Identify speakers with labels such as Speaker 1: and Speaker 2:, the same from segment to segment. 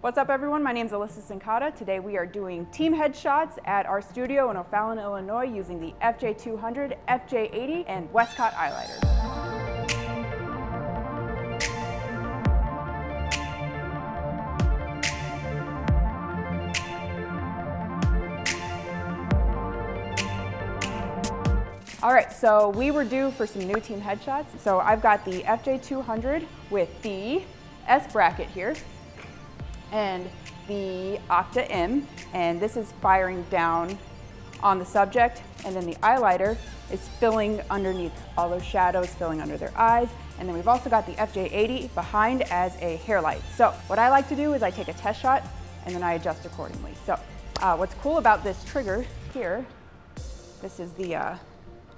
Speaker 1: What's up everyone, my name is Alyssa Sincata. Today we are doing team headshots at our studio in O'Fallon, Illinois using the FJ200, FJ80, and Westcott Eyelighter. All right, so we were due for some new team headshots. So I've got the FJ200 with the S bracket here and the Octa-M, and this is firing down on the subject, and then the eyeliner is filling underneath all those shadows, filling under their eyes. And then we've also got the FJ80 behind as a hair light. So what I like to do is I take a test shot and then I adjust accordingly. So what's cool about this trigger here, this is the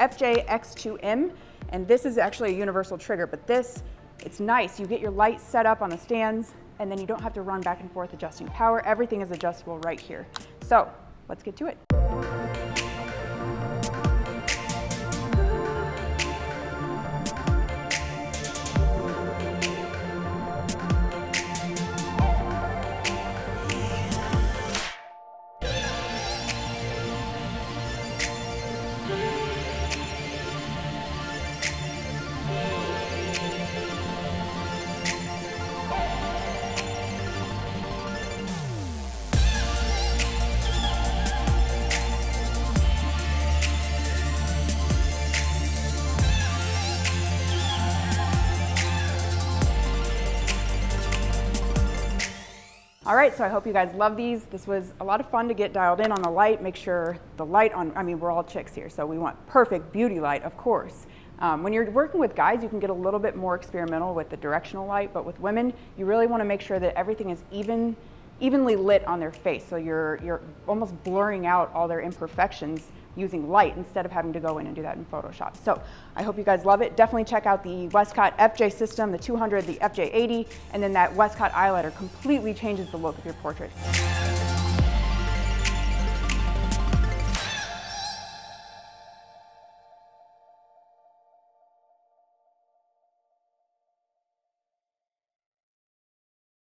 Speaker 1: FJ-X2M, and this is actually a universal trigger, but this, it's nice. You get your light set up on the stands and then you don't have to run back and forth adjusting power. Everything is adjustable right here. So let's get to it. All right, so I hope you guys love these. This was a lot of fun to get dialed in on the light, make sure the light on, I mean, we're all chicks here, so we want perfect beauty light, of course. When you're working with guys, you can get a little bit more experimental with the directional light, but with women, you really want to make sure that everything is evenly lit on their face, so you're almost blurring out all their imperfections using light instead of having to go in and do that in Photoshop. So I hope you guys love it. Definitely check out the Westcott FJ system, the 200, the FJ80, and then that Westcott Eyelighter completely changes the look of your portraits.